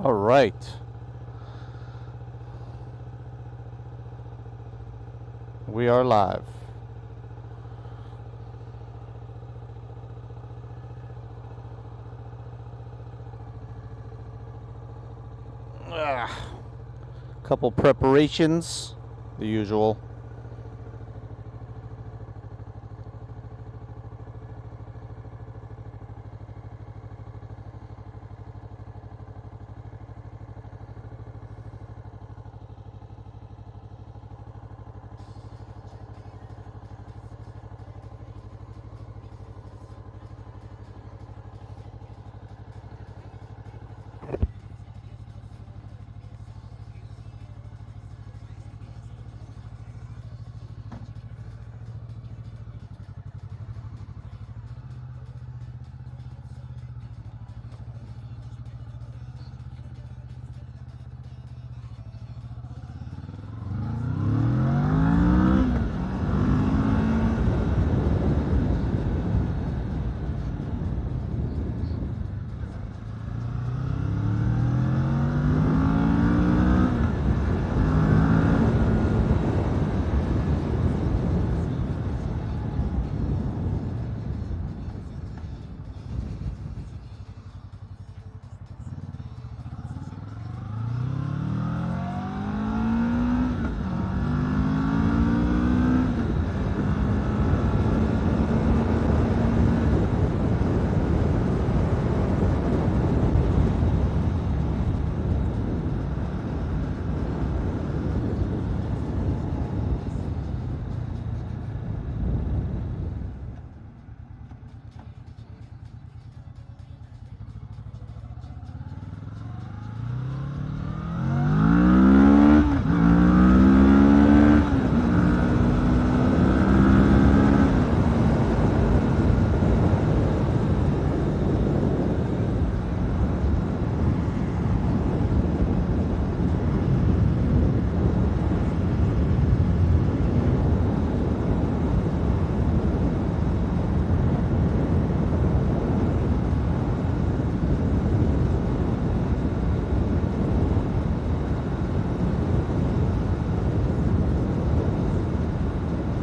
All right. We are live. Couple preparations, the usual.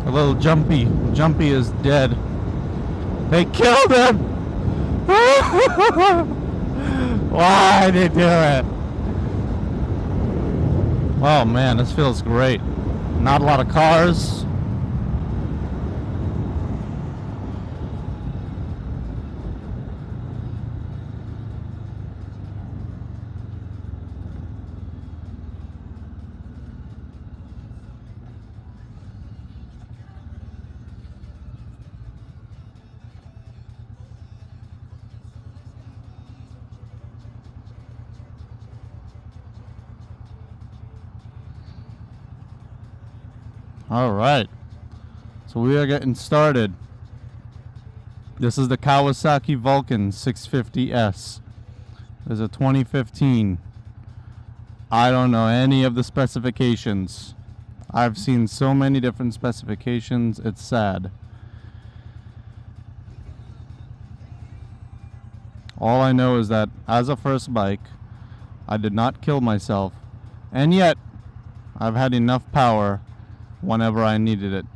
A little Jumpy. Jumpy is dead. They killed him! Why did they do it? Oh man, this feels great. Not a lot of cars. All right, so we are getting started. This is the Kawasaki Vulcan 650S. There's a 2015. I don't know any of the specifications. I've seen so many different specifications, it's sad. All I know is that as a first bike, I did not kill myself, and yet I've had enough power whenever I needed it.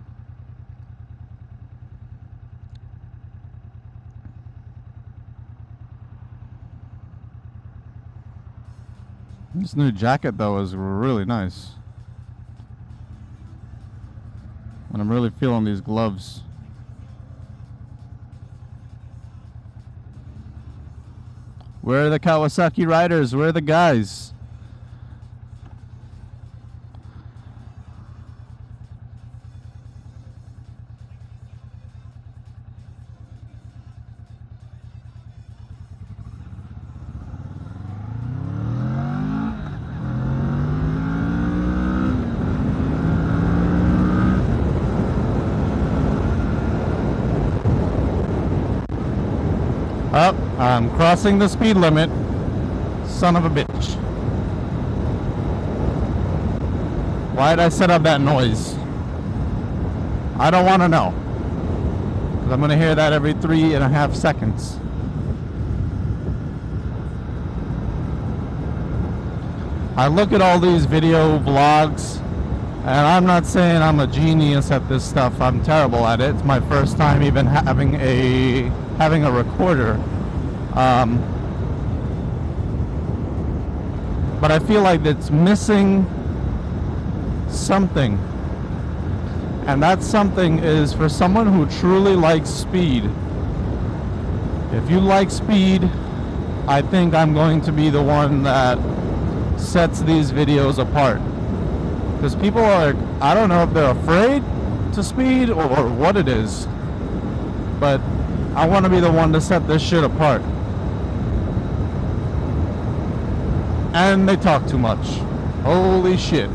This new jacket though is really nice. And I'm really feeling these gloves. Where are the Kawasaki riders? Where are the guys? Up, I'm crossing the speed limit. Son of a bitch. Why did I set up that noise? I don't want to know. 'Cause I'm going to hear that every 3.5 seconds. I look at all these video vlogs, and I'm not saying I'm a genius at this stuff. I'm terrible at it. It's my first time even having a recorder. But I feel like it's missing something. And that something is for someone who truly likes speed. If you like speed, I think I'm going to be the one that sets these videos apart. Because people are, I don't know if they're afraid to speed or what it is, but I want to be the one to set this shit apart. And they talk too much. Holy shit.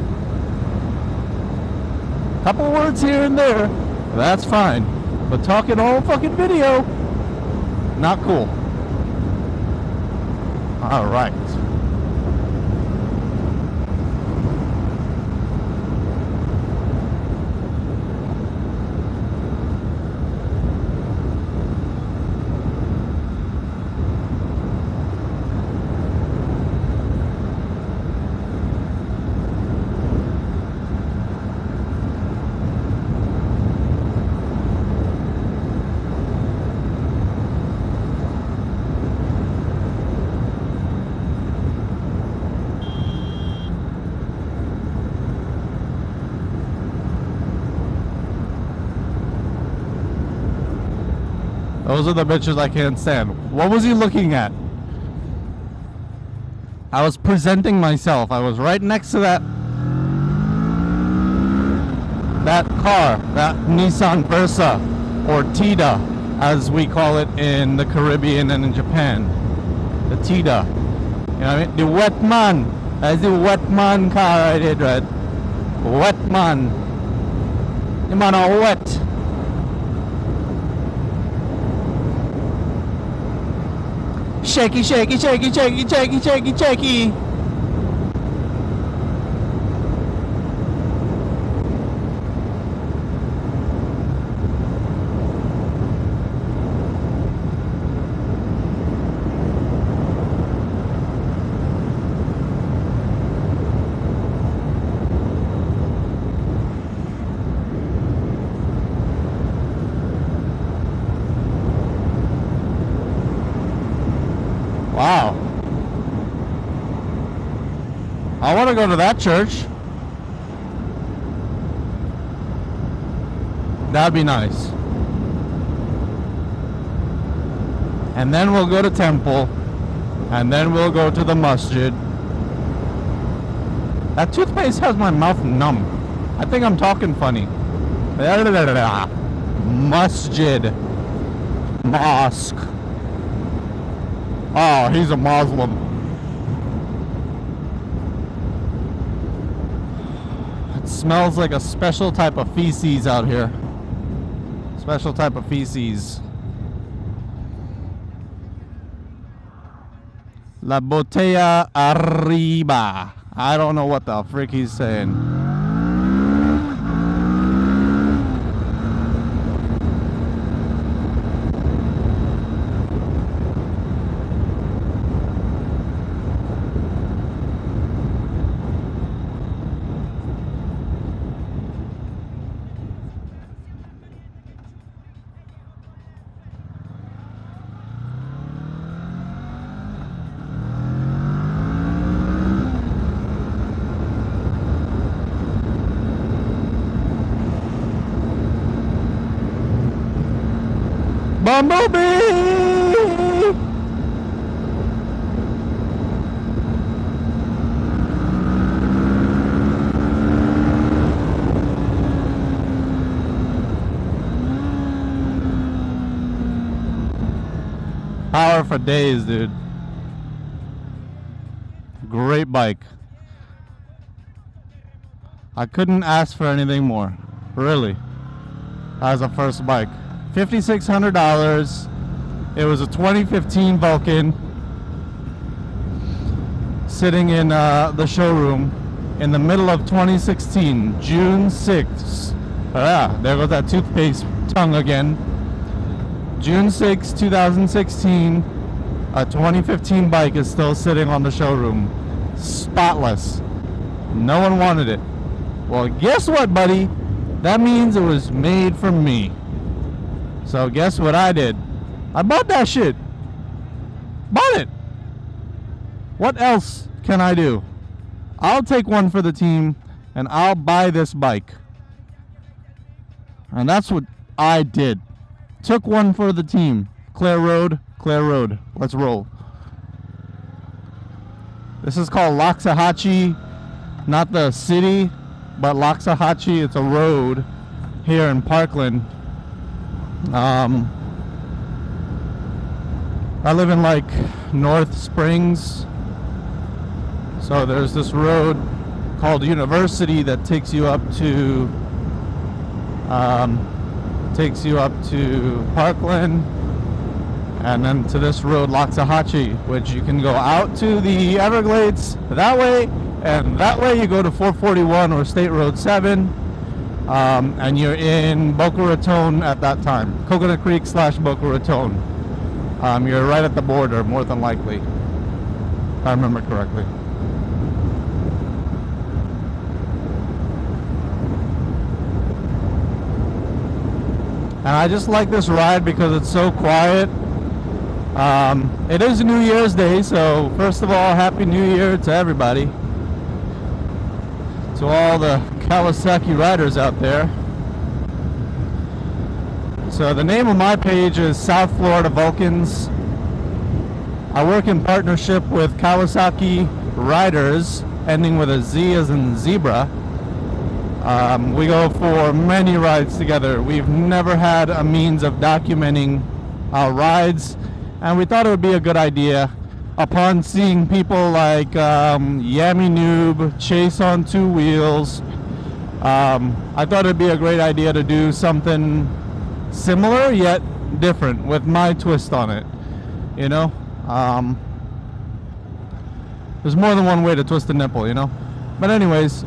Couple words here and there, that's fine. But talking all fucking video, not cool. All right. Those are the bitches I can't stand. What was he looking at? I was presenting myself. I was right next to that car, that Nissan Versa, or Tida, as we call it in the Caribbean and in Japan. The Tida. You know what I mean? The wet man. That's the wet man car I did, right? Wet man. The man are wet. Shaky, shaky, shaky, shaky, shaky, shaky, shaky. Wow. I want to go to that church. That'd be nice. And then we'll go to temple. And then we'll go to the masjid. That toothpaste has my mouth numb. I think I'm talking funny. Masjid. Mosque. Oh, he's a Muslim. It smells like a special type of feces out here. Special type of feces. La botella arriba. I don't know what the frick he's saying. Bumblebee! Power for days, dude. Great bike. I couldn't ask for anything more. Really. As a first bike. $5,600. It was a 2015 Vulcan sitting in the showroom in the middle of 2016, June 6th. There goes that toothpaste tongue again. June 6, 2016, a 2015 bike is still sitting on the showroom. spotless. No one wanted it. Well, guess what, buddy? That means it was made for me. So guess what I did? I bought that shit. Bought it. What else can I do? I'll take one for the team and I'll buy this bike. And that's what I did. Took one for the team. Clear road, clear road. Let's roll. This is called Loxahatchee, not the city, but Loxahatchee. It's a road here in Parkland. I live in like North Springs, so there's this road called University that takes you up to Parkland, and then to this road Loxahatchee, which you can go out to the Everglades that way, and that way you go to 441 or State Road 7, and you're in Boca Raton at that time. Coconut Creek / Boca Raton. You're right at the border, more than likely, if I remember correctly. And I just like this ride because it's so quiet. It is New Year's Day, so first of all, Happy New Year to everybody. To all the Kawasaki riders out there. So the name of my page is South Florida Vulcans. I work in partnership with Kawasaki Riders, ending with a Z as in zebra. We go for many rides together. We've never had a means of documenting our rides, and we thought it would be a good idea upon seeing people like Yami Noob, Chase on 2 wheels. I thought it'd be a great idea to do something similar yet different with my twist on it, you know. There's more than one way to twist a nipple, you know. But anyways,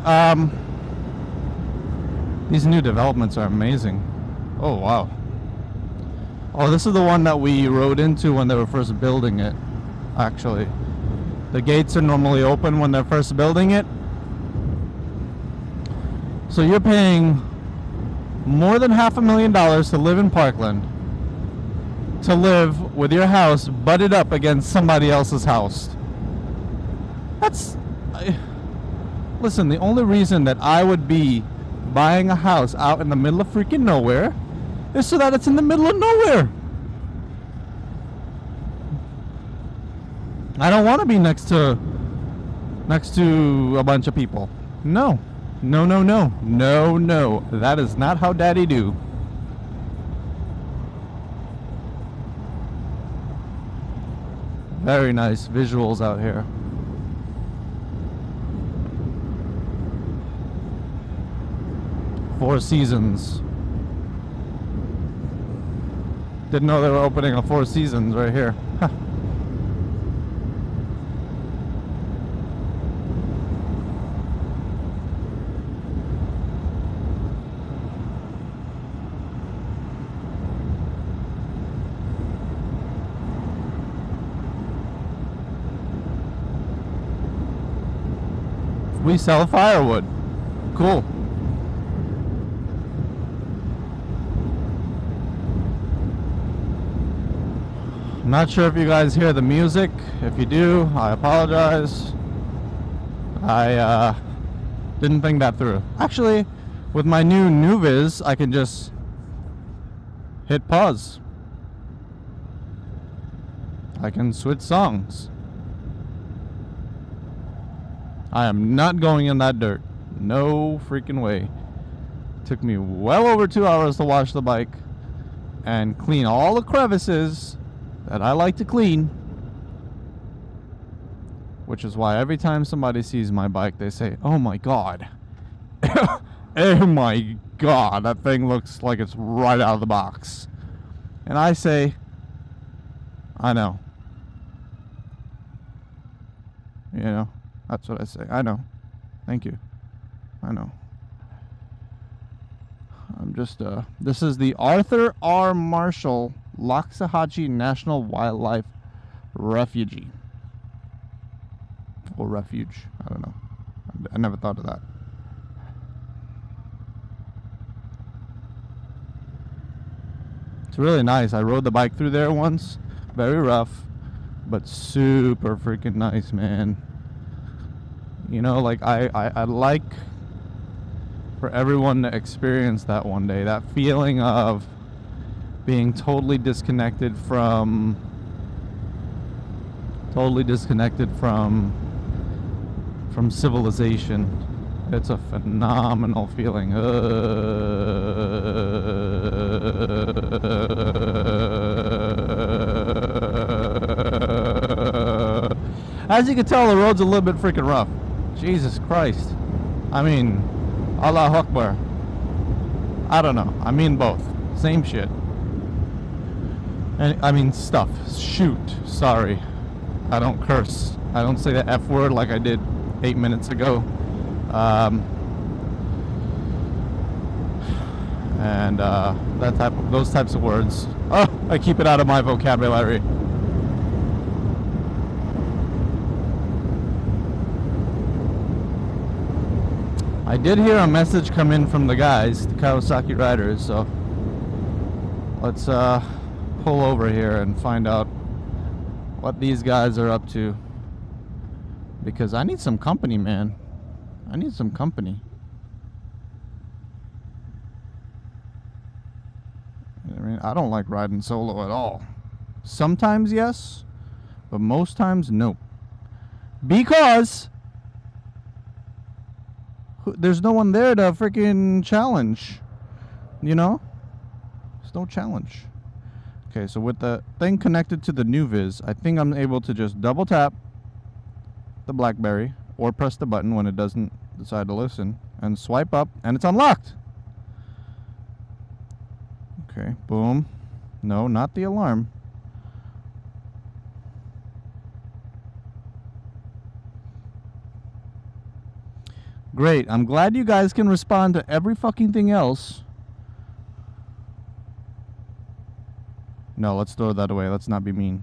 these new developments are amazing. Oh wow. Oh, this is the one that we rode into when they were first building it, actually. The gates are normally open when they're first building it, so you're paying more than $500,000 to live in Parkland, to live with your house butted up against somebody else's house. Listen, the only reason that I would be buying a house out in the middle of freaking nowhere is so that it's in the middle of nowhere. I don't want to be next to a bunch of people. No. No, no, no. No, no. That is not how Daddy do. Very nice visuals out here. Four Seasons. Didn't know they were opening a Four Seasons right here. Huh. We sell firewood. Cool. I'm not sure if you guys hear the music. If you do, I apologize. I didn't think that through. Actually, with my new Nuviz, I can just hit pause. I can switch songs. I am not going in that dirt. No freaking way. Took me well over 2 hours to wash the bike and clean all the crevices that I like to clean, which is why every time somebody sees my bike, they say, "Oh my God." Oh my God, that thing looks like it's right out of the box. And I say, I know. You know, that's what I say. I know. Thank you. I know. I'm just, this is the Arthur R. Marshall Loxahatchee National Wildlife Refuge. biological refuge. I don't know. I never thought of that. It's really nice. I rode the bike through there once. Very rough, but super freaking nice, man. You know, like I'd like for everyone to experience that one day. That feeling of being totally disconnected from civilization. It's a phenomenal feeling. As you can tell, the road's a little bit freaking rough. Jesus Christ. I mean, Allah Akbar. I don't know. I mean both. Same shit. And I mean stuff. Shoot. Sorry. I don't curse. I don't say the F word like I did 8 minutes ago. And those types of words. Oh, I keep it out of my vocabulary. I did hear a message come in from the guys, the Kawasaki riders, so let's pull over here and find out what these guys are up to, because I need some company, man. I need some company. I mean, I don't like riding solo at all. Sometimes yes, but most times no, because there's no one there to freaking challenge, you know? There's no challenge. Okay, so with the thing connected to the Nuviz, I think I'm able to just double tap the BlackBerry or press the button when it doesn't decide to listen and swipe up, and it's unlocked. Okay, boom. No, not the alarm. Great. I'm glad you guys can respond to every fucking thing else. No, let's throw that away. Let's not be mean.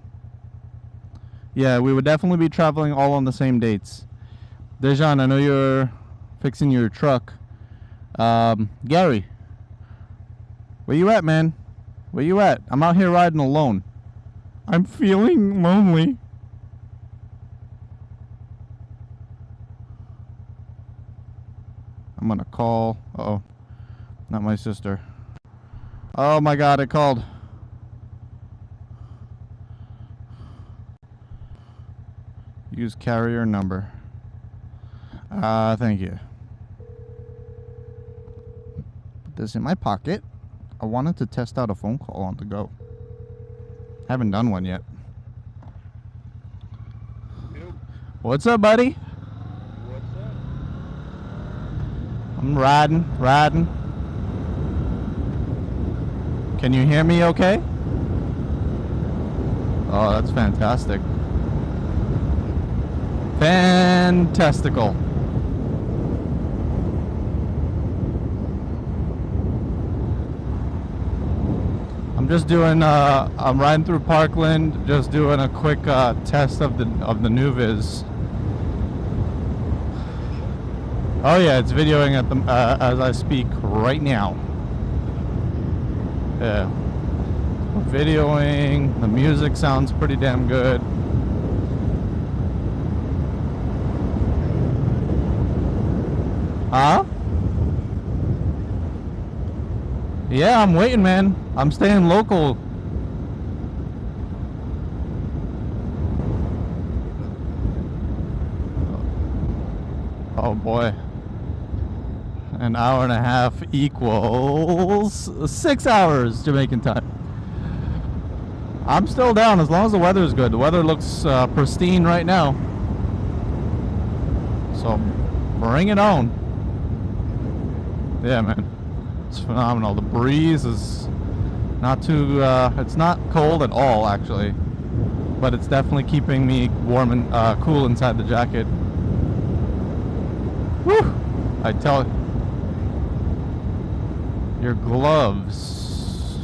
Yeah, we would definitely be traveling all on the same dates. Dejan, I know you're fixing your truck. Gary, where you at, man? Where you at? I'm out here riding alone. I'm feeling lonely. I'm gonna call. Uh-oh. Not my sister. Oh my god, it called. Use carrier number. Thank you. Put this in my pocket. I wanted to test out a phone call on the go. Haven't done one yet. Yep. What's up, buddy? What's up? I'm riding. Can you hear me okay? Oh, that's fantastic. Fantastical. I'm just doing I'm riding through Parkland, just doing a quick test of the Nuviz. Oh yeah, it's videoing at the as I speak right now. Yeah, videoing. The music sounds pretty damn good. Huh? Yeah, I'm waiting, man. I'm staying local. Oh boy. An hour and a half equals 6 hours Jamaican time. I'm still down as long as the weather's good. The weather looks pristine right now. So bring it on. Yeah, man. It's phenomenal. The breeze is not too, it's not cold at all, actually. But it's definitely keeping me warm and cool inside the jacket. Whew! I tell you. Your gloves.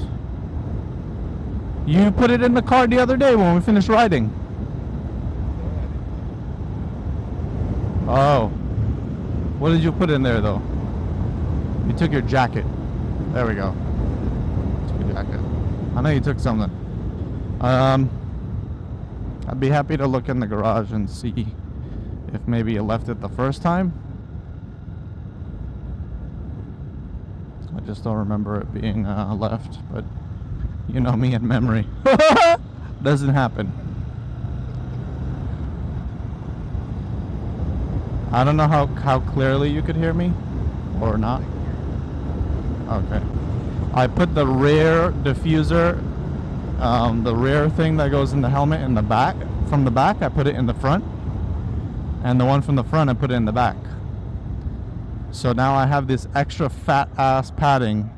You put it in the car the other day when we finished riding. Oh. What did you put in there, though? You took your jacket. There we go. Took your jacket. I know you took something. I'd be happy to look in the garage and see if maybe you left it the first time. I just don't remember it being left, but you know me and memory. Doesn't happen. I don't know how clearly you could hear me or not. Okay. I put the rear diffuser, the rear thing that goes in the helmet in the back. From the back, I put it in the front. And the one from the front, I put it in the back. So now I have this extra fat ass padding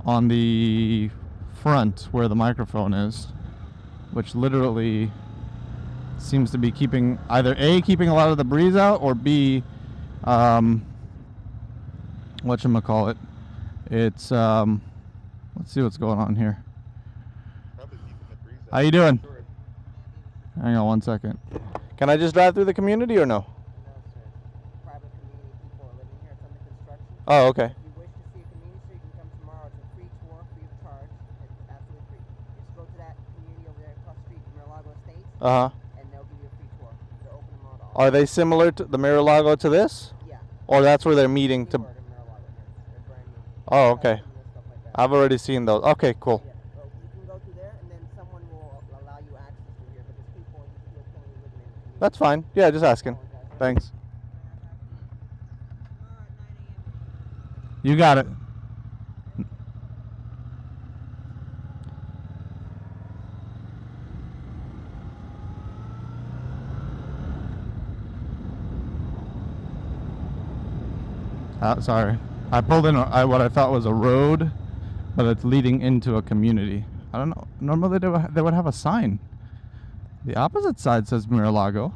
on the front where the microphone is, which literally seems to be keeping either A, keeping a lot of the breeze out, or B, whatchamacallit, it's let's see what's going on here. Probably keeping the breeze out. How you doing? Sure. Hang on 1 second. Can I just drive through the community or no? No, sir. Private community people are living here. It's under construction. Oh, okay. If you wish to see a community, so you can come tomorrow. It's a free tour, free of charge. It's absolutely free. Just go to that community over there across the street, Mar-a-Lago Estates, Uh-huh. and they'll give you a free tour. They're open tomorrow to all. Are they similar to the Mar-a-Lago to this? Yeah. Or that's where they're meeting to... Newer to Mar-a-Lago. They're brand new. Oh, okay. Stuff like that. I've already seen those. Okay, cool. Yeah. So you can go through there, and then someone will allow you access through here. But there's people who feel currently living in the community. That's fine. Yeah, just asking. Thanks. You got it. Sorry. I pulled in what I thought was a road, but it's leading into a community. I don't know. Normally they would have a sign. The opposite side says Mar-a-Lago.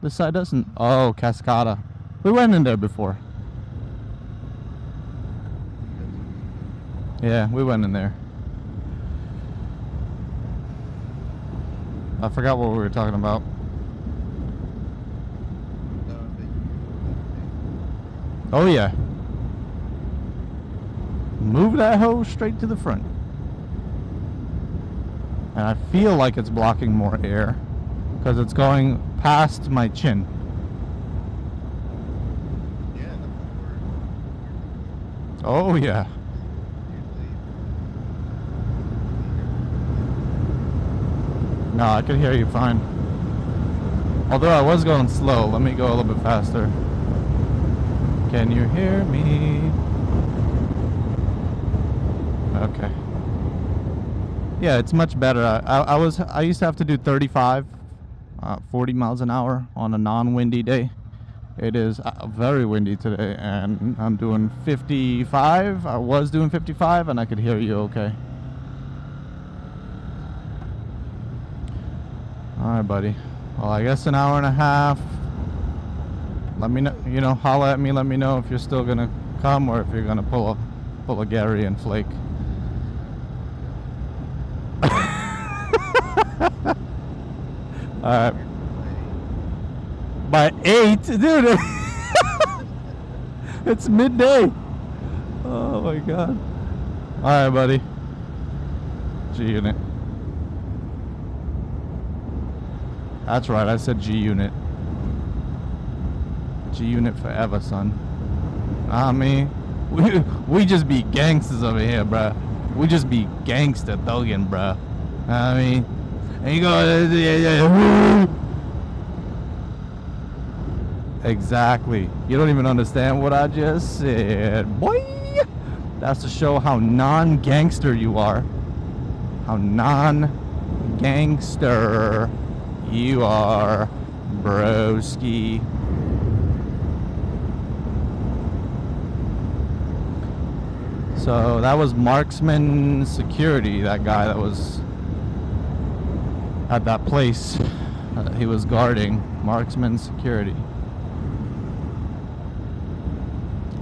This side doesn't. Oh, Cascada. We went in there before. Yeah, we went in there. I forgot what we were talking about. Oh yeah. Move that hose straight to the front. And I feel like it's blocking more air because it's going past my chin. Yeah, that's the word. Oh yeah. No, I can hear you fine. Although I was going slow. Let me go a little bit faster. Can you hear me? Okay. Yeah, it's much better. I used to have to do 35, 40 miles an hour on a non-windy day. It is very windy today, and I'm doing 55. I was doing 55, and I could hear you okay. All right, buddy. Well, I guess an hour and a half. Let me know, you know, holla at me. Let me know if you're still gonna come or if you're gonna pull a Gary and flake. All right. By 8, dude. It's midday. Oh my God. All right, buddy. G unit. That's right. I said G unit. G unit forever, son. I mean, we just be gangsters over here, bruh. We just be gangster thugging, bruh. I mean, and you go, exactly. You don't even understand what I just said, boy. That's to show how non-gangster you are. How non-gangster you are, broski. So that was Marksman Security, that guy that was at that place he was guarding. Marksman Security.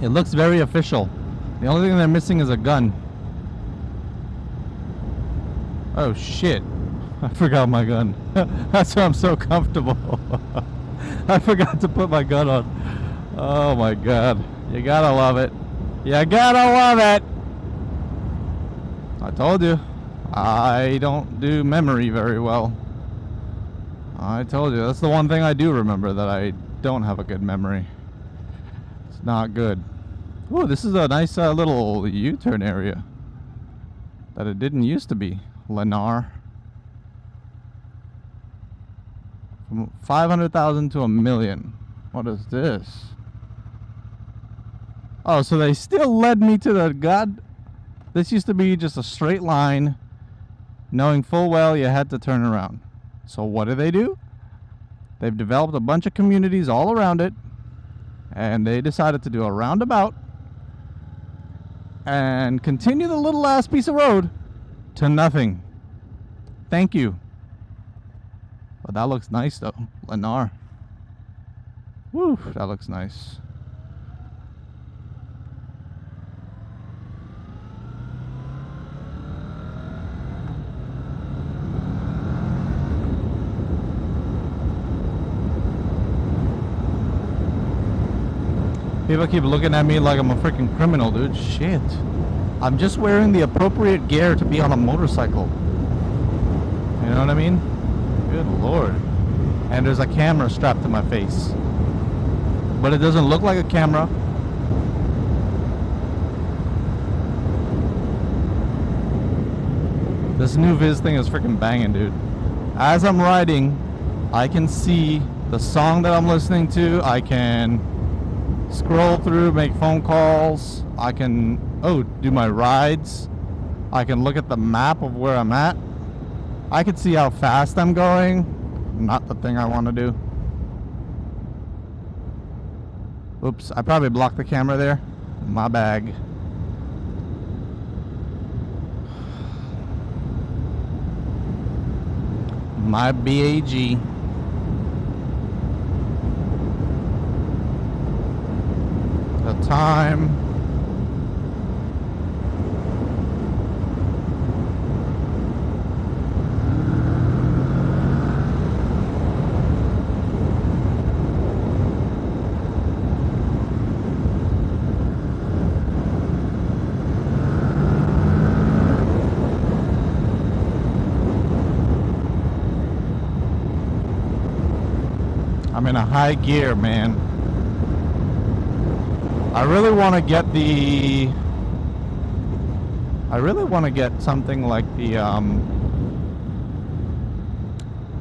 It looks very official. The only thing they're missing is a gun. Oh shit. I forgot my gun. That's why I'm so comfortable. I forgot to put my gun on. Oh my god. You gotta love it. You gotta love it. I told you. I don't do memory very well. I told you. That's the one thing I do remember, that I don't have a good memory. It's not good. Oh, this is a nice little U-turn area that it didn't used to be. Lennar. From 500,000 to 1 million. What is this? Oh, so they still led me to the god. This used to be just a straight line, knowing full well you had to turn around. So what do? They've developed a bunch of communities all around it, and they decided to do a roundabout and continue the little last piece of road to nothing. Thank you. But that looks nice though. Lennar. Woo, that looks nice. People keep looking at me like I'm a freaking criminal, dude. Shit. I'm just wearing the appropriate gear to be on a motorcycle. You know what I mean? Good lord. And there's a camera strapped to my face. But it doesn't look like a camera. This Nuviz thing is freaking banging, dude. As I'm riding, I can see the song that I'm listening to. I can scroll through, make phone calls. I can, do my rides. I can look at the map of where I'm at. I can see how fast I'm going. Not the thing I want to do. Oops, I probably blocked the camera there. My bag. My BAG. The time. I'm in a high gear, man. I really want to get something like the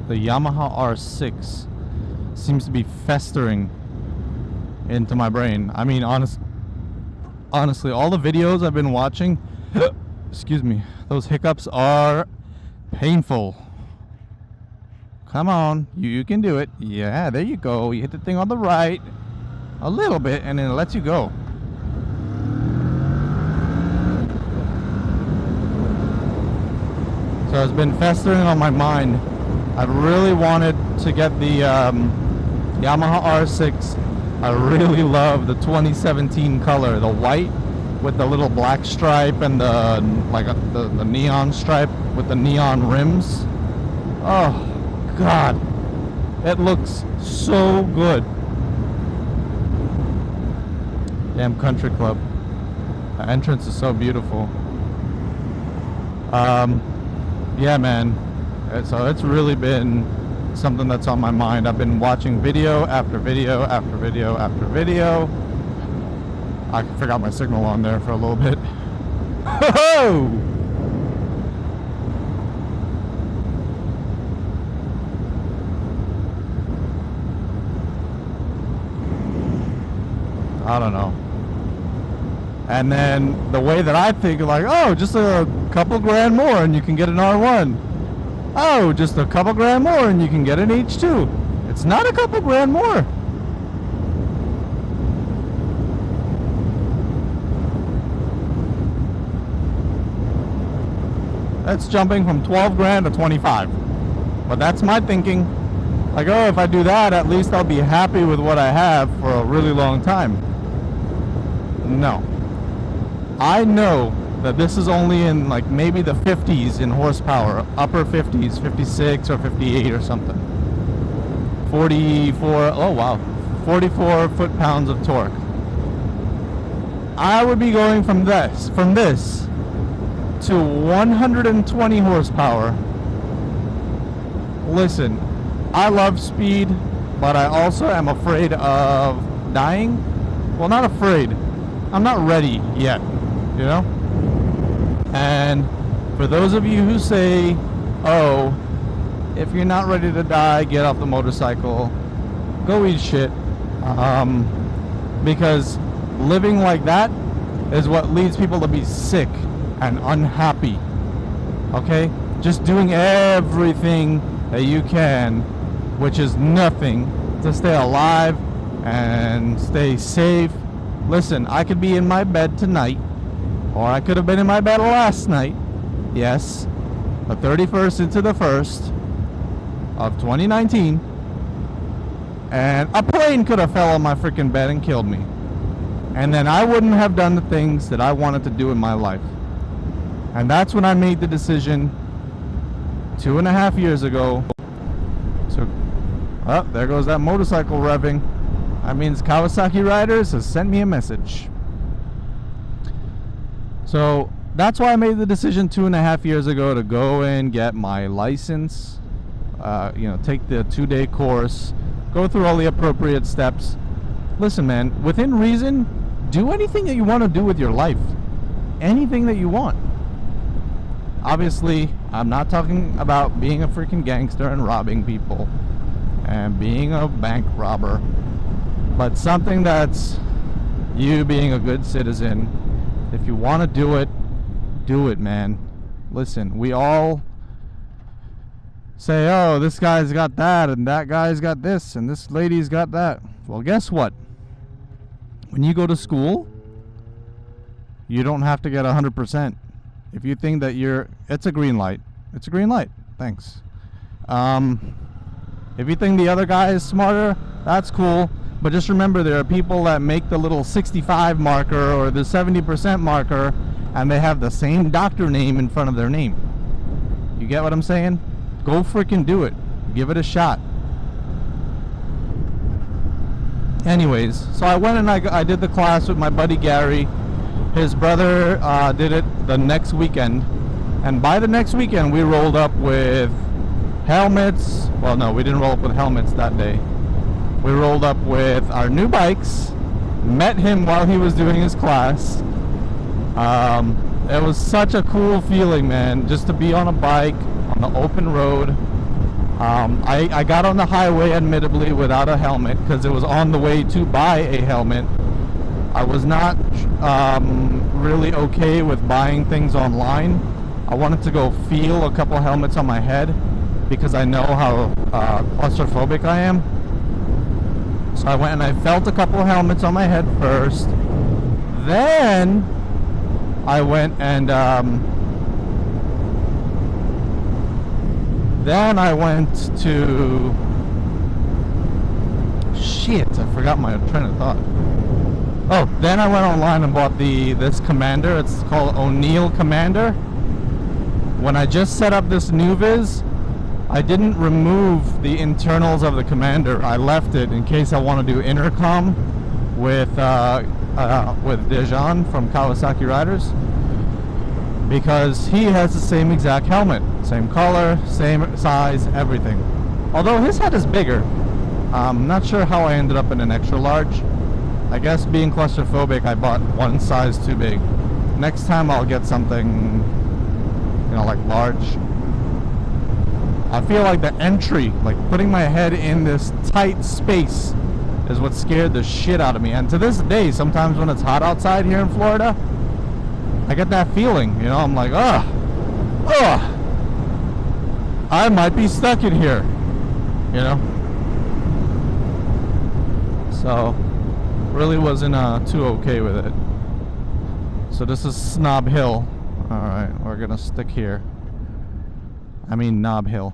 Yamaha R6. Seems to be festering into my brain. I mean, honestly, all the videos I've been watching, excuse me, those hiccups are painful. Come on, you can do it. Yeah, there you go. You hit the thing on the right a little bit, and then it lets you go. So it's been festering on my mind. I really wanted to get the Yamaha R6. I really love the 2017 color, the white with the little black stripe and the neon stripe with the neon rims. Oh God, it looks so good. Damn country club. The entrance is so beautiful. Yeah, man. So it's really been something that's on my mind. I've been watching video after video after video after video. I forgot my signal on there for a little bit. Ho-ho! I don't know. And then the way that I think, like, oh, just a couple grand more and you can get an R1. Oh, just a couple grand more and you can get an H2. It's not a couple grand more. That's jumping from 12 grand to 25. But that's my thinking. Like, oh, if I do that, at least I'll be happy with what I have for a really long time. No. I know that this is only in like maybe the 50s in horsepower, upper 50s, 56 or 58 or something. 44, oh wow, 44 foot-pounds of torque. I would be going from this to 120 horsepower. Listen, I love speed, but I also am afraid of dying. Well, not afraid. I'm not ready yet, you know? And for those of you who say, oh, if you're not ready to die, get off the motorcycle, go eat shit. Because living like that is what leads people to be sick and unhappy. Okay? Just doing everything that you can, which is nothing, to stay alive and stay safe. Listen, I could be in my bed tonight, or I could have been in my bed last night. Yes, the 31st into the 1st of 2019, and a plane could have fell on my freaking bed and killed me. And then I wouldn't have done the things that I wanted to do in my life. And that's when I made the decision 2.5 years ago. So, oh, there goes that motorcycle revving. That means Kawasaki Riders has sent me a message. So that's why I made the decision 2.5 years ago to go and get my license. You know, take the 2-day course, go through all the appropriate steps. Listen, man, within reason, do anything that you want to do with your life. Anything that you want. Obviously, I'm not talking about being a freaking gangster and robbing people and being a bank robber, but something that's you being a good citizen. If you want to do it, man. Listen, we all say, oh, this guy's got that and that guy's got this and this lady's got that. Well, guess what? When you go to school, you don't have to get 100%. If you think that it's a green light. It's a green light. Thanks. If you think the other guy is smarter, that's cool. But just remember, there are people that make the little 65 marker or the 70% marker, and they have the same doctor name in front of their name. You get what I'm saying? Go freaking do it. Give it a shot. Anyways, so I went and I did the class with my buddy Gary. His brother did it the next weekend. And by the next weekend, we rolled up with helmets. Well, no, we didn't roll up with helmets that day. We rolled up with our new bikes, met him while he was doing his class. It was such a cool feeling, man, just to be on a bike on the open road. I got on the highway, admittedly, without a helmet because it was on the way to buy a helmet. I was not really okay with buying things online. I wanted to go feel a couple helmets on my head because I know how claustrophobic I am. So I went and I felt a couple helmets on my head first. Then I went and then I went to shit, I forgot my train of thought. Oh, then I went online and bought this Commander. It's called O'Neill Commander. When I just set up this Nuviz, I didn't remove the internals of the Commander. I left it in case I want to do intercom with Dejan from Kawasaki Riders, because he has the same exact helmet, same color, same size, everything. Although his head is bigger. I'm not sure how I ended up in an extra large. I guess being claustrophobic, I bought one size too big. Next time I'll get something, you know, like large. I feel like the entry, like putting my head in this tight space, is what scared the shit out of me. And to this day, sometimes when it's hot outside here in Florida, I get that feeling, you know, I'm like, ugh, I might be stuck in here, you know. So really wasn't too okay with it. So this is Snob Hill. Alright, we're gonna stick here. I mean Knob Hill.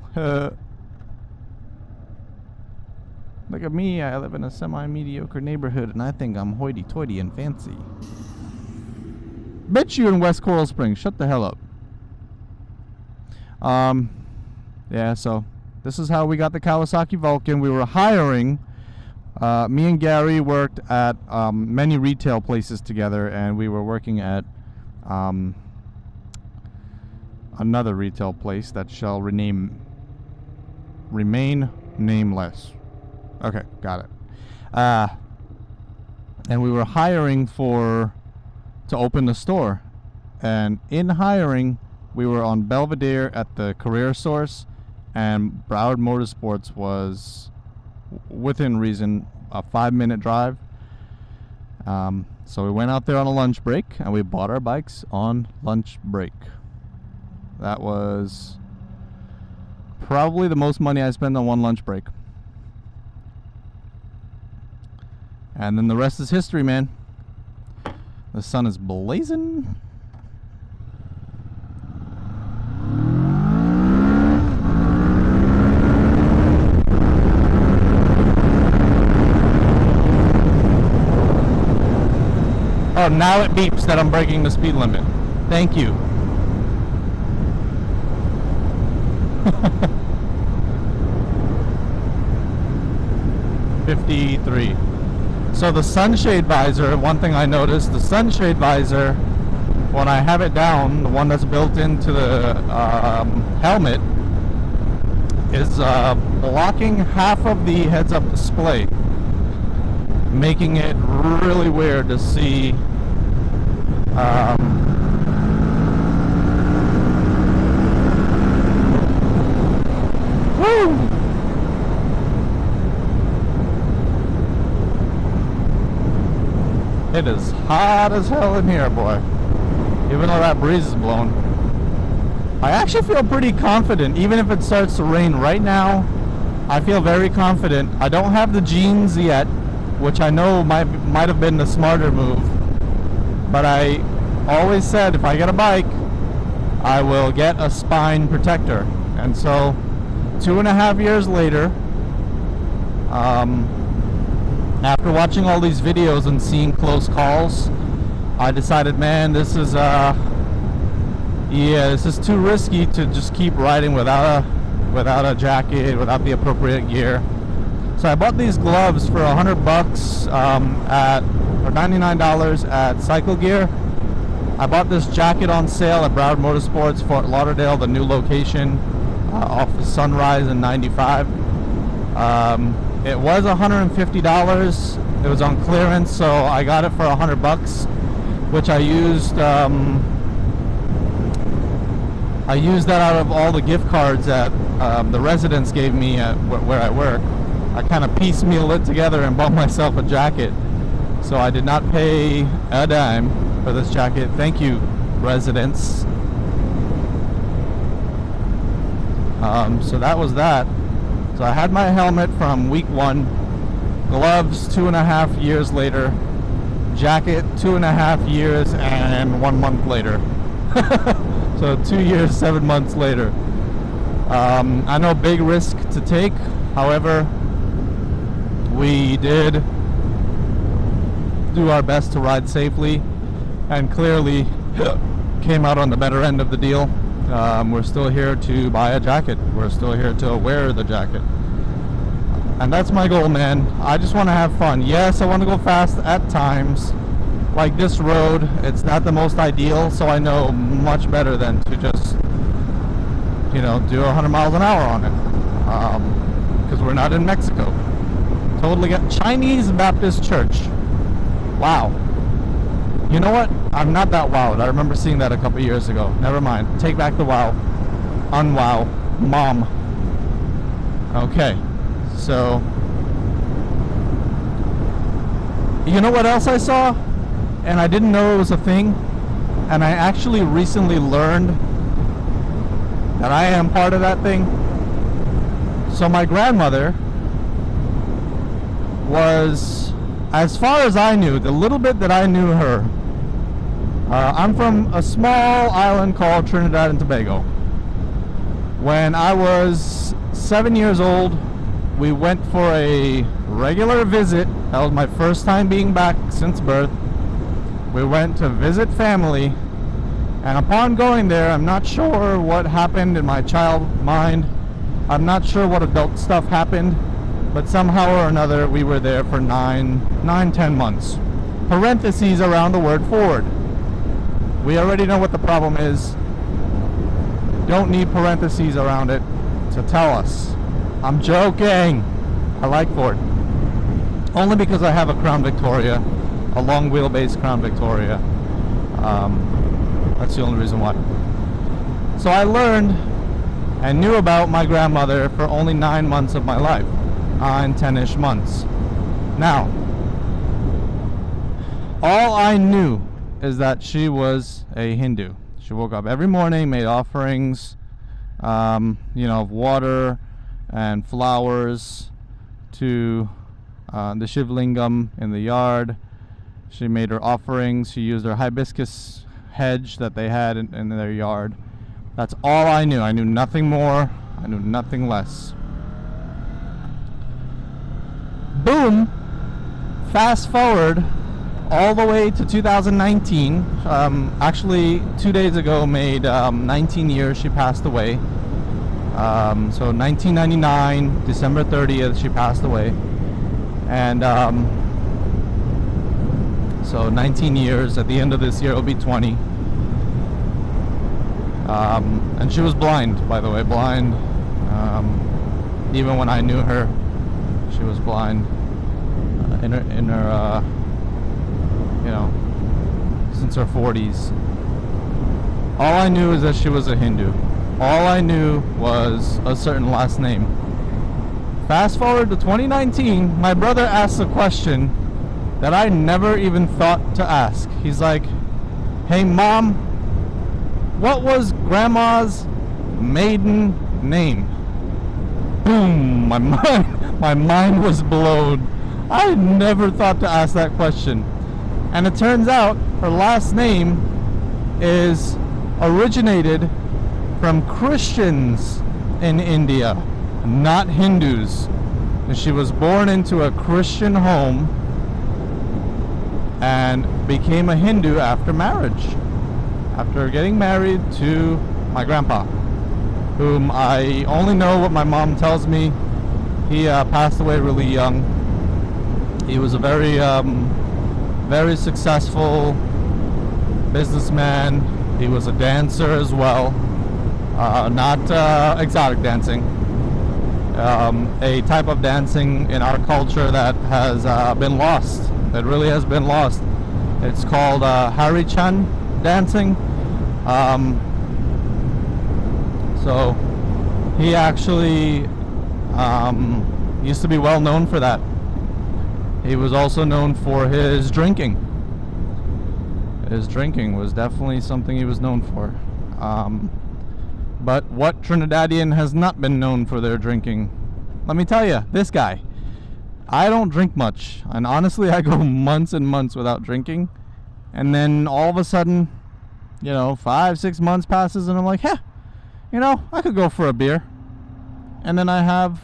Look at me, I live in a semi-mediocre neighborhood and I think I'm hoity-toity and fancy. Bet you in West Coral Springs, shut the hell up. Yeah, so This is how we got the Kawasaki Vulcan. We were hiring. Me and Gary worked at many retail places together, and we were working at another retail place that shall remain nameless. Okay, got it. And we were hiring to open the store, and in hiring we were on Belvedere at the Career Source, and Broward Motorsports was within reason a 5-minute drive. So we went out there on a lunch break and we bought our bikes on lunch break. That was probably the most money I spent on one lunch break. And then the rest is history, man. The sun is blazing. Oh, now it beeps that I'm breaking the speed limit. Thank you. $53. So the sunshade visor, one thing I noticed, the sunshade visor, when I have it down, the one that's built into the helmet, is blocking half of the heads-up display, making it really weird to see. Woo! It is hot as hell in here, boy. Even though that breeze is blowing. I actually feel pretty confident, even if it starts to rain right now. I feel very confident. I don't have the jeans yet, which I know might have been the smarter move. But I always said if I get a bike, I will get a spine protector. And so 2.5 years later, after watching all these videos and seeing close calls, I decided, man, this is this is too risky to just keep riding without a jacket, without the appropriate gear. So I bought these gloves for $100 or $99 at Cycle Gear. I bought this jacket on sale at Broward Motorsports, Fort Lauderdale, the new location off of Sunrise in 95. It was $150. It was on clearance, so I got it for $100, which I used. I used that out of all the gift cards that the residents gave me at where I work. I kind of piecemealed it together and bought myself a jacket. So I did not pay a dime for this jacket. Thank you, residents. So that was that. So I had my helmet from week 1, gloves 2.5 years later, jacket 2.5 years and 1 month later. So 2 years, 7 months later. I know, big risk to take. However, we did do our best to ride safely, and clearly came out on the better end of the deal. We're still here to buy a jacket. We're still here to wear the jacket. And that's my goal, man. I just want to have fun. Yes, I want to go fast at times. Like this road, it's not the most ideal, so I know much better than to just, you know, do 100 miles an hour on it. Because we're not in Mexico. Totally got Chinese Baptist Church. Wow. You know what? I'm not that wowed. I remember seeing that a couple years ago. Never mind. Take back the wow. Unwow. Mom. Okay. So, you know what else I saw? And I didn't know it was a thing. And I actually recently learned that I am part of that thing. So my grandmother was, as far as I knew, the little bit that I knew her, I'm from a small island called Trinidad and Tobago. When I was 7 years old, we went for a regular visit. That was my first time being back since birth. We went to visit family, and upon going there, I'm not sure what happened in my child mind, I'm not sure what adult stuff happened, but somehow or another we were there for 10 months. Parentheses around the word Ford. We already know what the problem is. Don't need parentheses around it to tell us. I'm joking. I like Ford. Only because I have a Crown Victoria, a long wheelbase Crown Victoria. That's the only reason why. So I learned and knew about my grandmother for only 9 months of my life. 9, 10-ish months. Now, all I knew is that she was a Hindu. She woke up every morning, made offerings, of water and flowers to the Shivlingam in the yard. She made her offerings. She used her hibiscus hedge that they had in their yard. That's all I knew. I knew nothing more. I knew nothing less. Boom. Fast forward all the way to 2019. Actually, 2 days ago made 19 years she passed away. So 1999, December 30th, she passed away. And so 19 years. At the end of this year, it'll be 20. And she was blind, by the way, blind. Even when I knew her, she was blind. In her since her 40s. All I knew is that she was a Hindu. All I knew was a certain last name. Fast forward to 2019, my brother asked a question that I never even thought to ask. He's like, "Hey mom, what was grandma's maiden name?" Boom, my mind was blown. I never thought to ask that question. And it turns out her last name is originated from Christians in India, not Hindus. And she was born into a Christian home and became a Hindu after marriage. After getting married to my grandpa, whom I only know what my mom tells me. He passed away really young. He was a very successful businessman. He was a dancer as well, not exotic dancing, a type of dancing in our culture that has been lost. That really has been lost. It's called Harichan dancing. So he actually used to be well known for that. He was also known for his drinking. His drinking was definitely something he was known for. But what Trinidadian has not been known for their drinking? Let me tell you, this guy. I don't drink much, and honestly I go months and months without drinking, and then all of a sudden, 5-6 months passes and I'm like, I could go for a beer. And then I have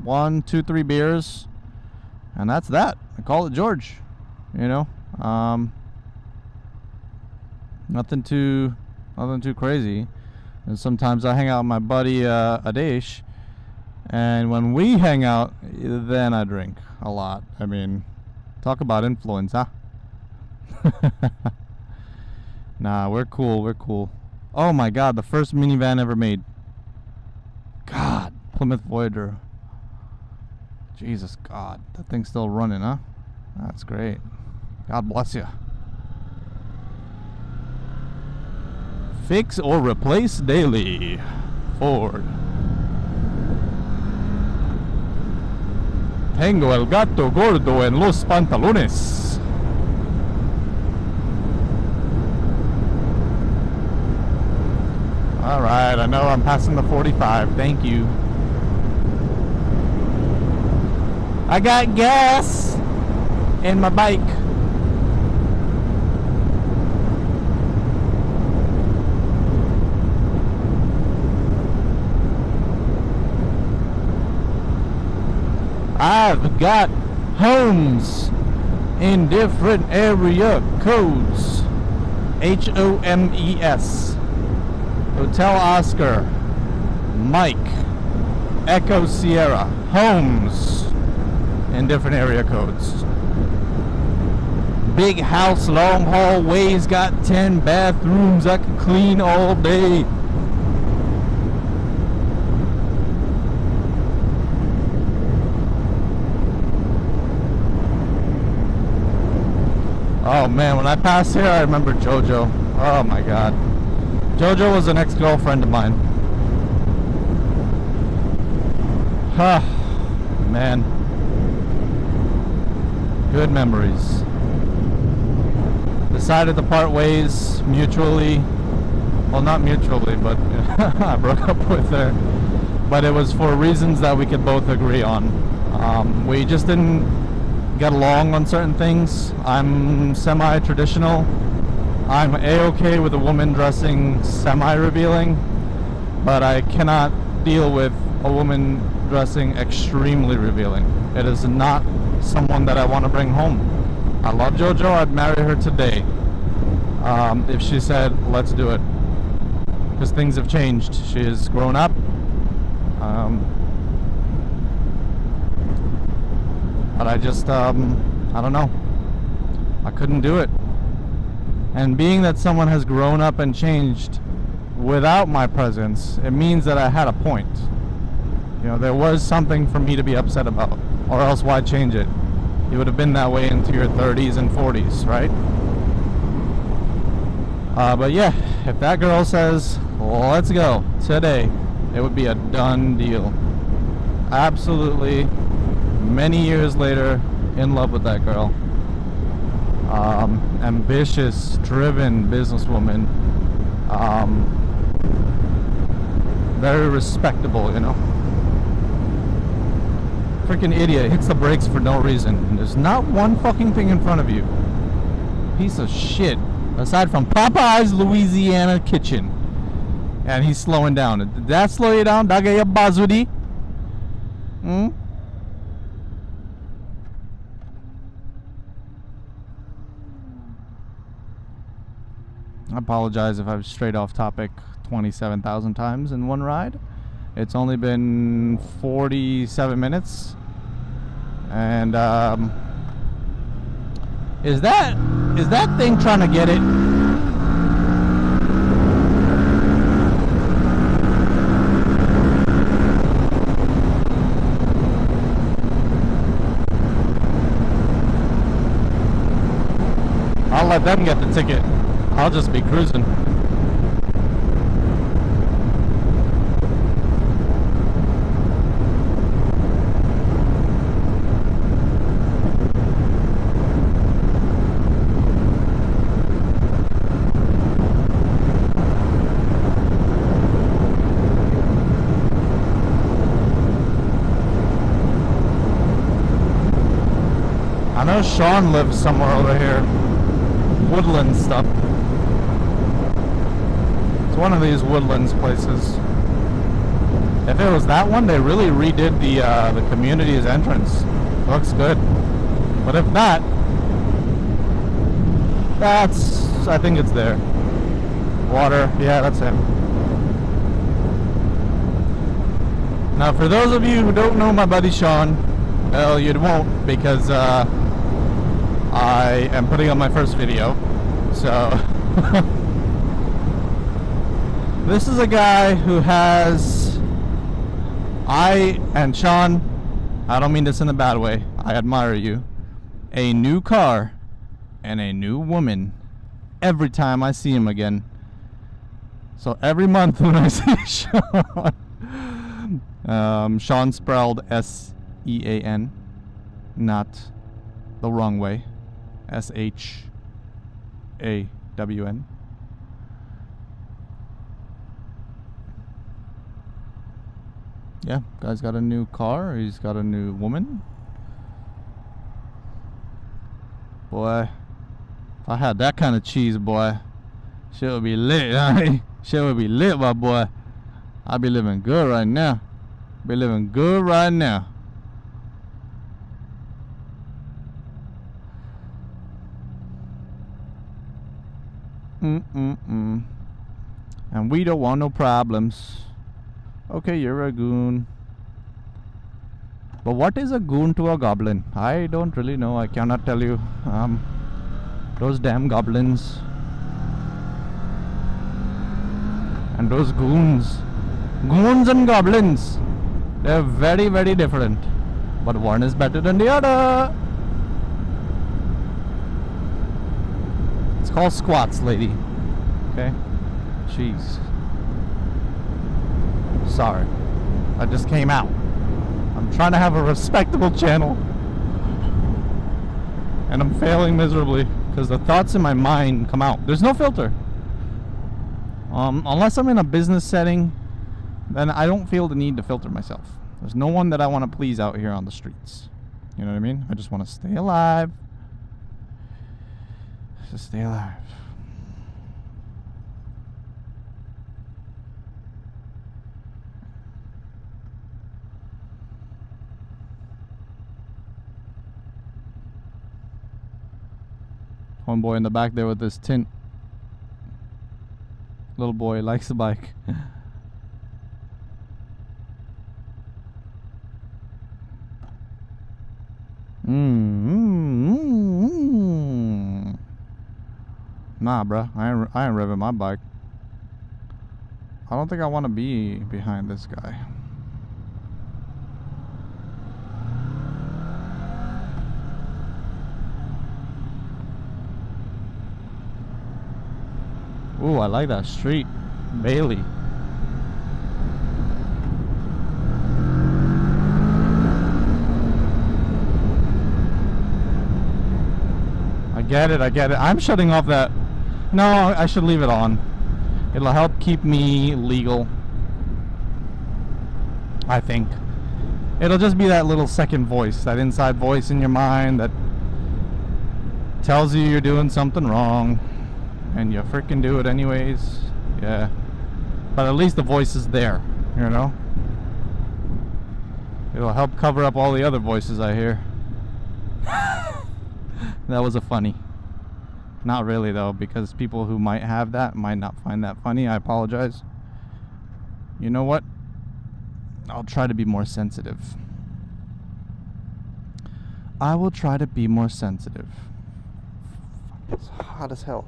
1, 2, 3 beers, and that's that. I call it George. Nothing too crazy. And sometimes I hang out with my buddy Adesh, and when we hang out, then I drink a lot. I mean, talk about influence, huh? Nah, we're cool. Oh my God, the first minivan ever made. God, Plymouth Voyager. Jesus God, that thing's still running, huh? That's great. God bless you. Fix or replace daily. Ford. Tengo el gato gordo en los pantalones. Alright, I know I'm passing the 45. Thank you. I got gas in my bike. I've got homes in different area codes. HOMES. Hotel Oscar, Mike, Echo Sierra. Homes in different area codes. Big house, long hallways, got 10 bathrooms. I can clean all day. Oh man, when I passed here, I remember JoJo. Oh my god. JoJo was an ex-girlfriend of mine. Huh. Man. Good memories. Decided to part ways mutually. Well, not mutually, but I broke up with her. But it was for reasons that we could both agree on. We just didn't get along on certain things. I'm semi-traditional. I'm a-okay with a woman dressing semi-revealing, but I cannot deal with a woman dressing extremely revealing. It is not someone that I want to bring home. I love JoJo. I'd marry her today if she said, let's do it. Because things have changed. She has grown up. But I just, I don't know. I couldn't do it. And being that someone has grown up and changed without my presence, it means that I had a point. You know, there was something for me to be upset about. Or else why change it? You would have been that way into your 30s and 40s, right? But yeah, if that girl says, let's go today, it would be a done deal. Absolutely. Many years later, in love with that girl. Ambitious, driven businesswoman. Very respectable, you know. Freaking idiot hits the brakes for no reason. And there's not one fucking thing in front of you. Piece of shit. Aside from Popeye's Louisiana Kitchen. And he's slowing down. Did that slow you down? Did I get your buzz with it? Hmm? I apologize if I've strayed off topic 27,000 times in one ride. It's only been 47 minutes. And is that thing trying to get it? I'll let them get the ticket. I'll just be cruising. I know Sean lives somewhere over here. Woodland stuff. It's one of these Woodlands places. If it was that one, they really redid the community's entrance. Looks good. But if not, I think it's there. Water, yeah, that's him. Now, for those of you who don't know my buddy Sean, well, you won't, because I am putting up my first video. So this is a guy who has, and Sean, I don't mean this in a bad way, I admire you, a new car and a new woman every time I see him again. So every month when I see Sean, Sean spelled S-E-A-N, not the wrong way, S-H-A-W-N. Yeah, guy's got a new car, he's got a new woman. Boy, if I had that kind of cheese, boy, shit would be lit, huh? Shit would be lit, my boy. I'd be living good right now. Be living good right now. And we don't want no problems. Okay, you're a goon. But what is a goon to a goblin? I don't really know. I cannot tell you. Those damn goblins. And those goons. Goons and goblins. They're very, very different. But one is better than the other. It's called squats, lady. Okay? Jeez. Sorry. I just came out. I'm trying to have a respectable channel. And I'm failing miserably because the thoughts in my mind come out. There's no filter. Unless I'm in a business setting, then I don't feel the need to filter myself. There's no one that I want to please out here on the streets. You know what I mean? I just want to stay alive. Just stay alive. One boy in the back there with this tint. Little boy likes the bike. Nah, bruh. I ain't revving my bike. I don't think I want to be behind this guy. Ooh, I like that street. Bailey. I get it, I get it. I'm shutting off that. No, I should leave it on. It'll help keep me legal. I think. It'll just be that little second voice, that inside voice in your mind that tells you you're doing something wrong. And you freaking do it anyways. Yeah. But at least the voice is there, you know? It'll help cover up all the other voices I hear. That was a funny. Not really though, because people who might have that might not find that funny. I apologize. You know what? I'll try to be more sensitive. I will try to be more sensitive. It's hot as hell.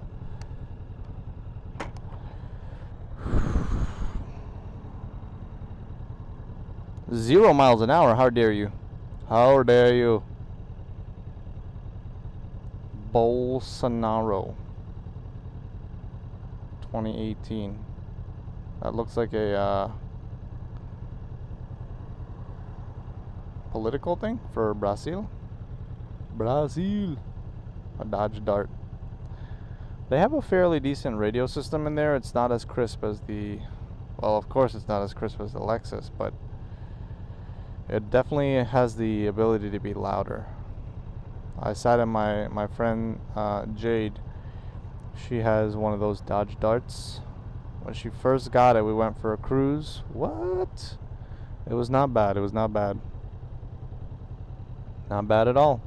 0 miles an hour, how dare you? How dare you? Bolsonaro 2018. That looks like a political thing for Brazil. Brazil. A Dodge Dart. They have a fairly decent radio system in there. It's not as crisp as the... Well, of course it's not as crisp as the Lexus, but it definitely has the ability to be louder. I sat in my friend Jade. She has one of those Dodge Darts. When she first got it, we went for a cruise. What? It was not bad. It was not bad. Not bad at all.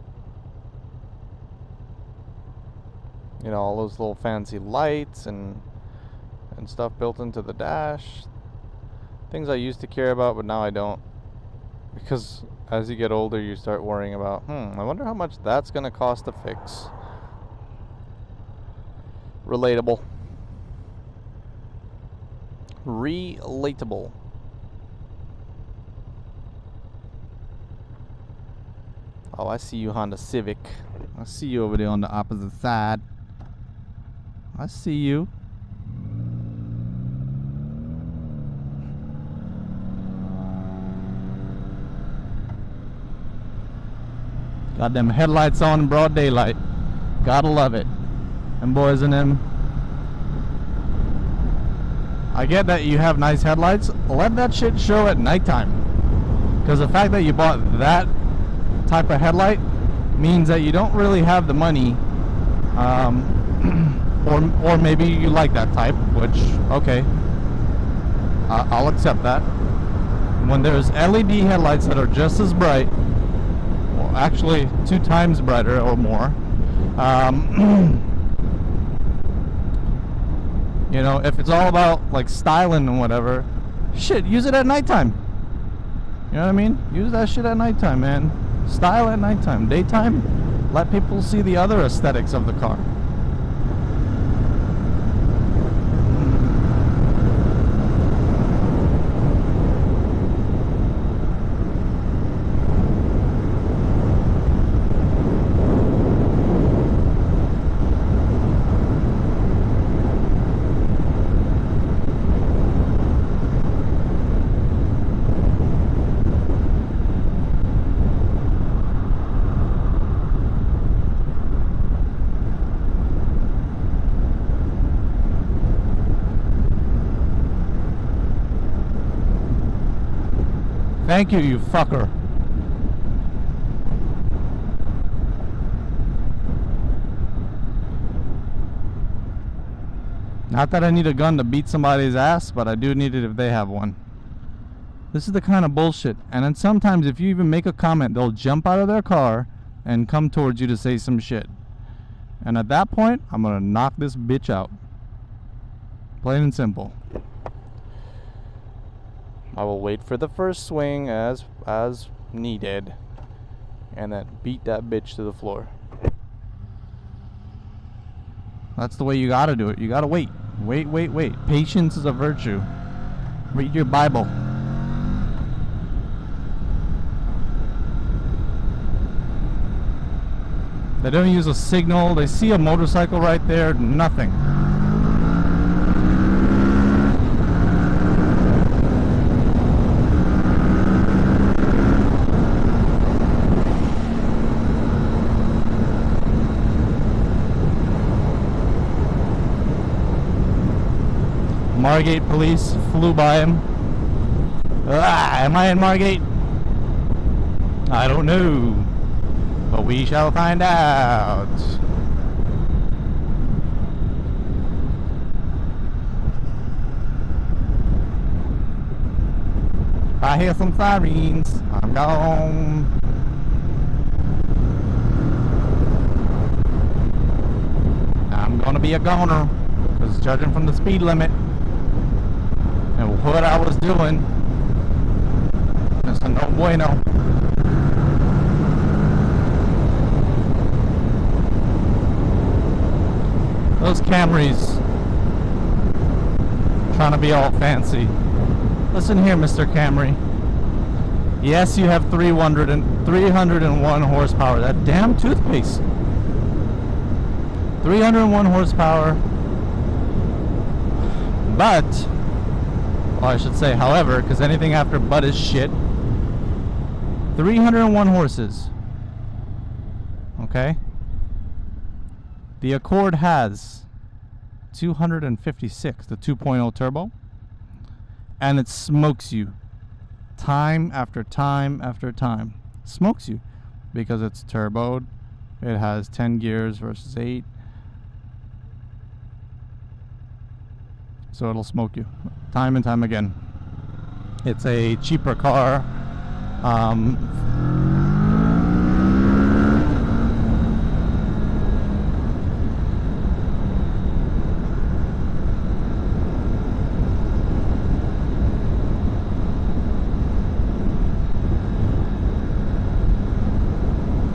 You know, all those little fancy lights and stuff built into the dash. Things I used to care about, but now I don't. Because as you get older, you start worrying about, I wonder how much that's going to cost to fix. Relatable. Relatable. Oh, I see you, Honda Civic. I see you over there on the opposite side. I see you. Got them headlights on in broad daylight. Gotta love it. Them boys and them. I get that you have nice headlights. Let that shit show at nighttime. Because the fact that you bought that type of headlight means that you don't really have the money. Or maybe you like that type, which, okay. I'll accept that. When there's LED headlights that are just as bright, well, actually 2 times brighter or more, you know, if it's all about like styling and whatever, shit, use it at nighttime. You know what I mean? Use that shit at nighttime, man. Style at nighttime. Daytime, let people see the other aesthetics of the car. Thank you, you fucker. Not that I need a gun to beat somebody's ass, but I do need it if they have one. This is the kind of bullshit. And then sometimes if you even make a comment, they'll jump out of their car and come towards you to say some shit. And at that point, I'm gonna knock this bitch out. Plain and simple. I will wait for the first swing as needed, and then beat that bitch to the floor. That's the way you gotta do it. You gotta wait. Wait. Patience is a virtue. Read your Bible. They don't use a signal. They see a motorcycle right there. Nothing. Margate police flew by him. Am I in Margate? I don't know, but we shall find out. I hear some sirens. I'm gone. I'm gonna be a goner, because judging from the speed limit and what I was doing, it's a no bueno. Those Camrys trying to be all fancy. Listen here, Mr. Camry. Yes, you have 301 horsepower. That damn toothpaste. 301 horsepower. But, well, I should say, however, because anything after but is shit. 301 horses. Okay? The Accord has 256, the 2.0 turbo. And it smokes you. Time after time after time. Smokes you. Because it's turboed. It has 10 gears versus 8. So it'll smoke you time and time again. It's a cheaper car.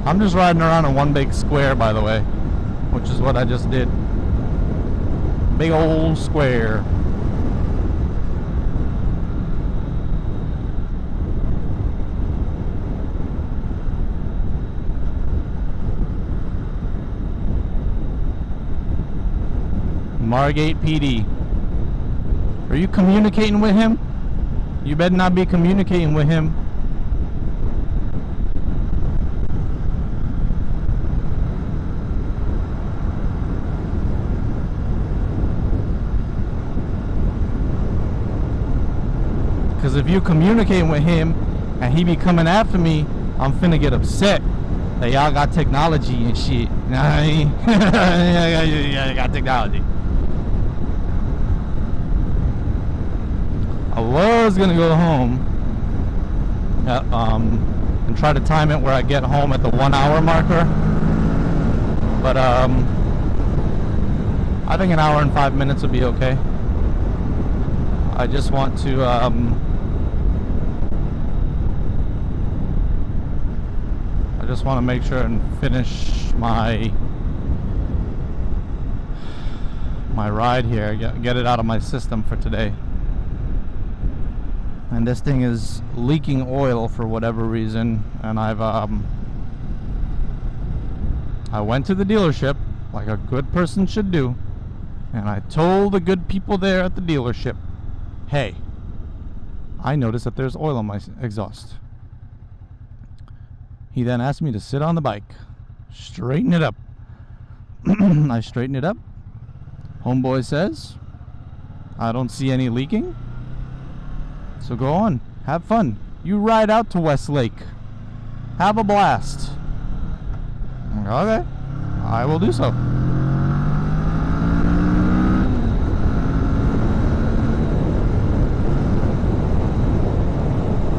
I'm just riding around in one big square, by the way, which is what I just did. Big old square. Margate PD. Are you communicating with him? You better not be communicating with him. Because if you communicating with him and he be coming after me, I'm finna get upset that y'all got technology and shit. You know what I mean? Yeah, got technology. I was gonna go home and try to time it where I get home at the 1 hour marker. But I think an hour and 5 minutes would be okay. I just want to I just want to make sure and finish my ride here, get it out of my system for today. And this thing is leaking oil for whatever reason, and I went to the dealership like a good person should do, and I told the good people there at the dealership, hey, I noticed that there's oil on my exhaust. He then asked me to sit on the bike, straighten it up. I straighten it up. Homeboy says, I don't see any leaking. So go on, have fun. You ride out to Westlake. Have a blast. Okay, I will do so.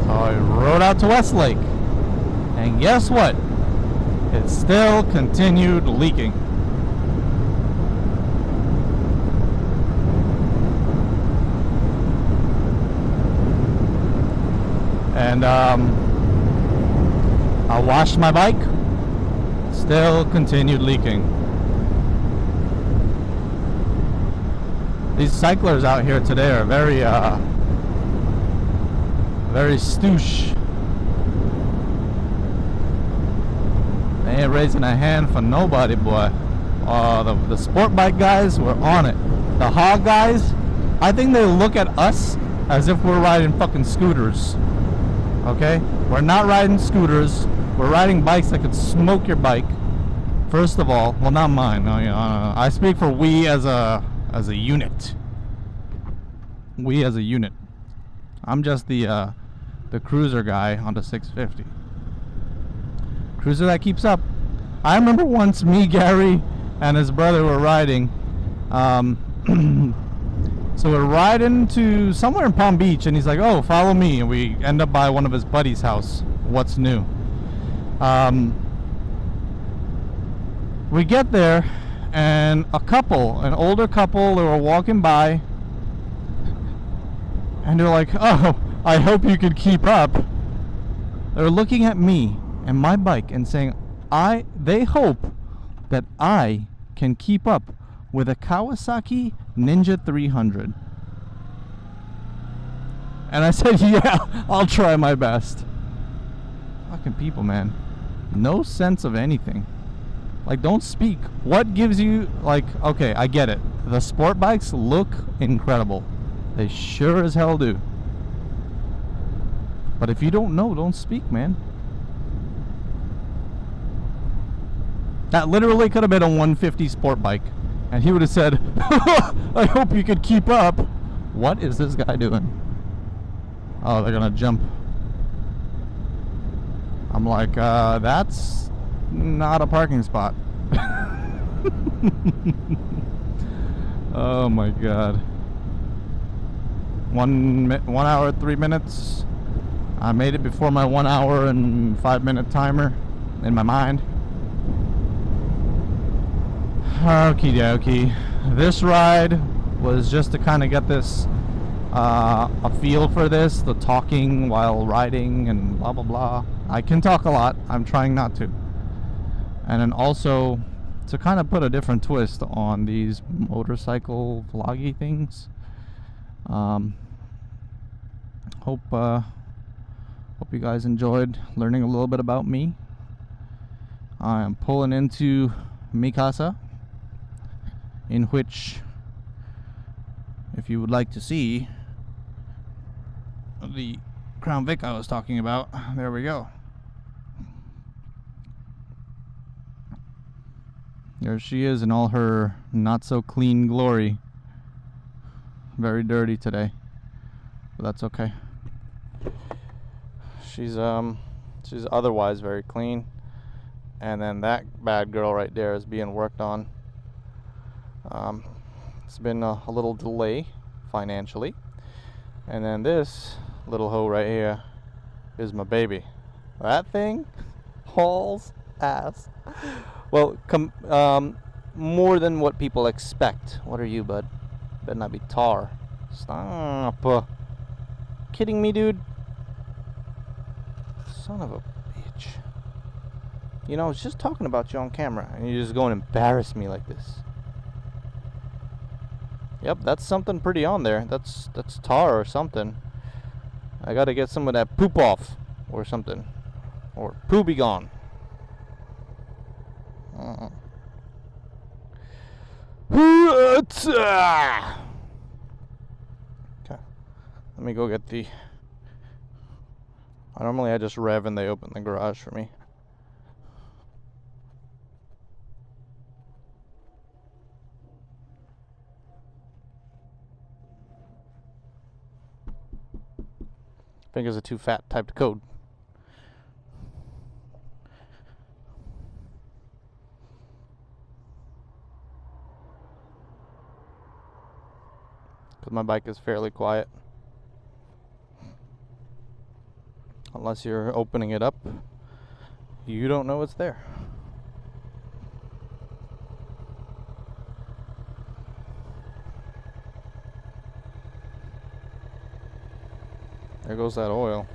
So I rode out to Westlake. And guess what? It still continued leaking. And I washed my bike, still continued leaking. These cyclers out here today are very stoosh. They ain't raising a hand for nobody, boy. The sport bike guys were on it. The hog guys, I think they look at us as if we're riding fucking scooters. Okay? We're not riding scooters. We're riding bikes that could smoke your bike. First of all, well, not mine. No, you know, I speak for we as a unit. We as a unit. I'm just the cruiser guy on the 650. Cruiser that keeps up. I remember once me, Gary, and his brother were riding. So we're riding to somewhere in Palm Beach, and he's like, oh, follow me. And we end up by one of his buddies' house. What's new? We get there, and an older couple, they were walking by, and they're like, oh, I hope you could keep up. They're looking at me and my bike and saying, they hope that I can keep up with a Kawasaki Ninja 300. And I said, yeah, I'll try my best. Fucking people, man. No sense of anything. Like, don't speak. What gives you, like, okay, I get it. The sport bikes look incredible. They sure as hell do. But if you don't know, don't speak, man. That literally could have been a 150 sport bike. And he would have said, I hope you could keep up. What is this guy doing? Oh, they're gonna jump. I'm like, that's not a parking spot. Oh my god. 1 hour 3 minutes. I made it before my 1 hour and 5 minute timer in my mind. Okie dokie. This ride was just to kind of get this a feel for this, the talking while riding and blah blah blah. I can talk a lot. I'm trying not to. And then also to kind of put a different twist on these motorcycle vloggy things. Hope you guys enjoyed learning a little bit about me. I am pulling into Mikasa, in which, if you would like to see the Crown Vic I was talking about, there we go. There she is in all her not so clean glory. Very dirty today, but that's okay. She's otherwise very clean. And then that bad girl right there is being worked on. It's been a little delay financially. And then this little hoe right here is my baby. That thing hauls ass. Well, more than what people expect. What are you, bud? Better not be tar. Stop. Kidding me, dude? Son of a bitch. You know, I was just talking about you on camera, and you just go and embarrass me like this. Yep, that's something pretty on there. That's tar or something. I gotta get some of that poop off, or something, or poo be gone. Okay, let me go get the. Normally I just rev and they open the garage for me. Fingers are too fat typed code. Because my bike is fairly quiet. Unless you're opening it up, you don't know it's there. There goes that oil.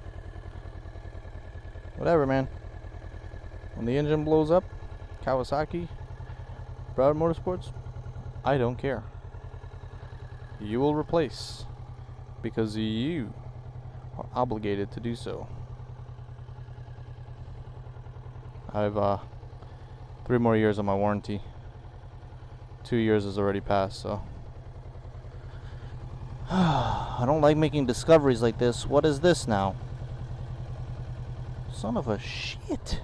Whatever, man. When the engine blows up, Kawasaki, Broward Motorsports, I don't care. You will replace, because you are obligated to do so. I have 3 more years on my warranty. 2 years has already passed, so. I don't like making discoveries like this. What is this now? Son of a shit.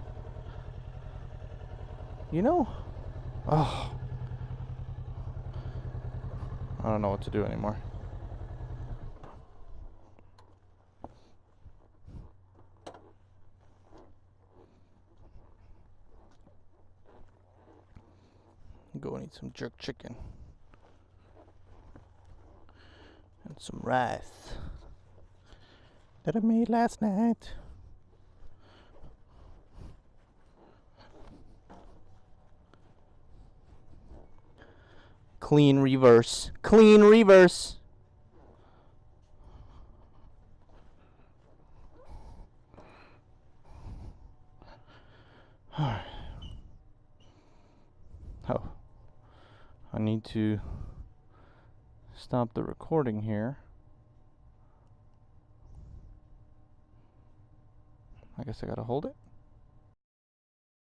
You know? Oh. I don't know what to do anymore. Go and eat some jerk chicken. And some rice that I made last night. Clean reverse. Clean reverse. Alright. Oh. I need to stop the recording here. I guess I gotta hold it.